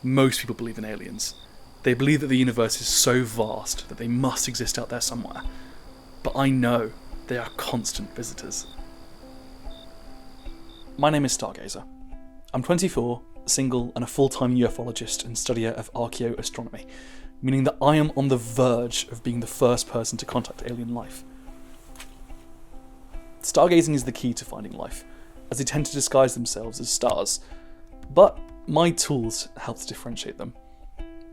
Most people believe in aliens. They believe that the universe is so vast that they must exist out there somewhere. But I know they are constant visitors. My name is Stargazer. I'm 24, single, and a full-time ufologist and studier of archaeoastronomy, meaning that I am on the verge of being the first person to contact alien life. Stargazing is the key to finding life, as they tend to disguise themselves as stars, but my tools help to differentiate them.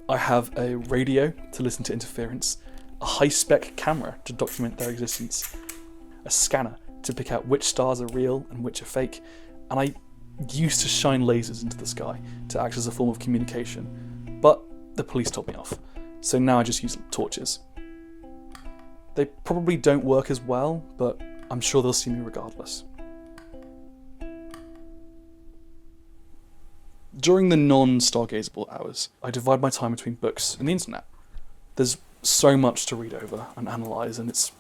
I have a radio to listen to interference, a high-spec camera to document their existence, a scanner to pick out which stars are real and which are fake, and I used to shine lasers into the sky to act as a form of communication, but the police told me off, so now I just use torches. They probably don't work as well, but I'm sure they'll see me regardless. During the non-stargazable hours, I divide my time between books and the internet. There's so much to read over and analyse, and it's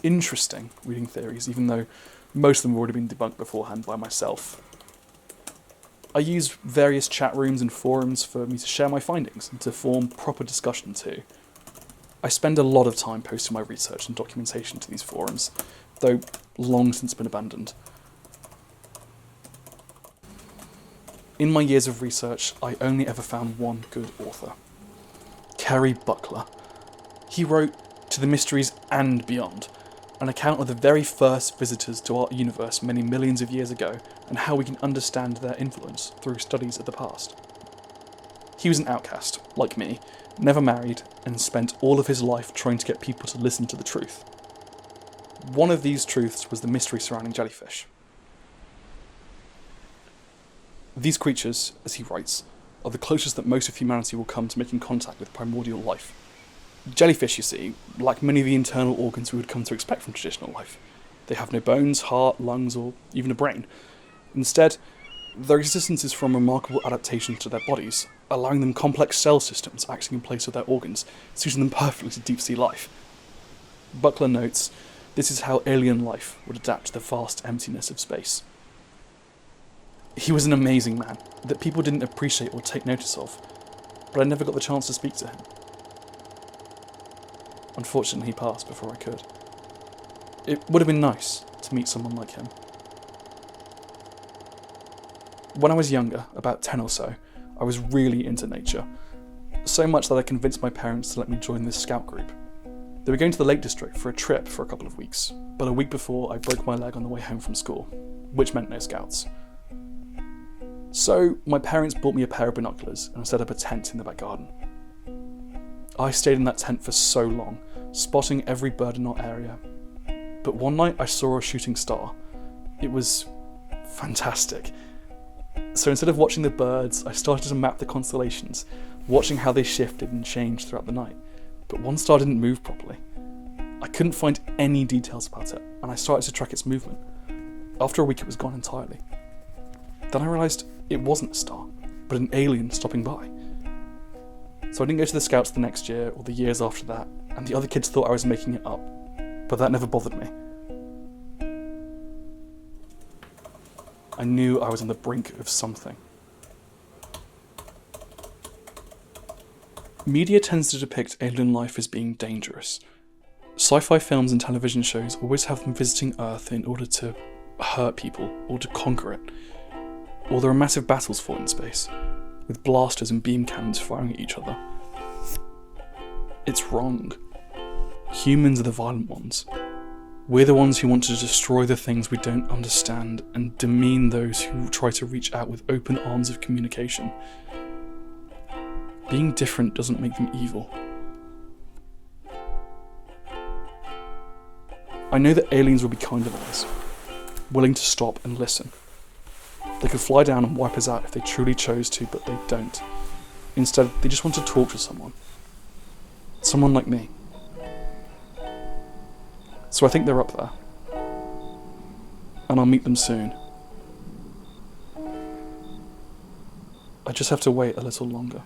interesting reading theories, even though most of them have already been debunked beforehand by myself. I use various chat rooms and forums for me to share my findings and to form proper discussion too. I spend a lot of time posting my research and documentation to these forums, though long since been abandoned. In my years of research, I only ever found one good author. Kerry Buckler. He wrote To the Mysteries and Beyond, an account of the very first visitors to our universe many millions of years ago and how we can understand their influence through studies of the past. He was an outcast, like me, never married, and spent all of his life trying to get people to listen to the truth. One of these truths was the mystery surrounding jellyfish. These creatures, as he writes, are the closest that most of humanity will come to making contact with primordial life. Jellyfish, you see, lack many of the internal organs we would come to expect from traditional life. They have no bones, heart, lungs, or even a brain. Instead, their existence is from remarkable adaptations to their bodies, allowing them complex cell systems acting in place of their organs, suiting them perfectly to deep-sea life. Buckler notes, this is how alien life would adapt to the vast emptiness of space. He was an amazing man that people didn't appreciate or take notice of, but I never got the chance to speak to him. Unfortunately, he passed before I could. It would have been nice to meet someone like him. When I was younger, about 10 or so, I was really into nature, so much that I convinced my parents to let me join this scout group. They were going to the Lake District for a trip for a couple of weeks, but a week before I broke my leg on the way home from school, which meant no scouts. So my parents bought me a pair of binoculars and set up a tent in the back garden. I stayed in that tent for so long, spotting every bird in our area. But one night I saw a shooting star. It was fantastic. So instead of watching the birds, I started to map the constellations, watching how they shifted and changed throughout the night. But one star didn't move properly. I couldn't find any details about it, and I started to track its movement. After a week it was gone entirely. Then I realised it wasn't a star, but an alien stopping by. So I didn't go to the scouts the next year or the years after that, and the other kids thought I was making it up, but that never bothered me. I knew I was on the brink of something. Media tends to depict alien life as being dangerous. Sci-fi films and television shows always have them visiting Earth in order to hurt people or to conquer it. Or there are massive battles fought in space, with blasters and beam cannons firing at each other. It's wrong. Humans are the violent ones. We're the ones who want to destroy the things we don't understand and demean those who try to reach out with open arms of communication. Being different doesn't make them evil. I know that aliens will be kinder than us, willing to stop and listen. They could fly down and wipe us out if they truly chose to, but they don't. Instead, they just want to talk to someone. Someone like me. So I think they're up there. And I'll meet them soon. I just have to wait a little longer.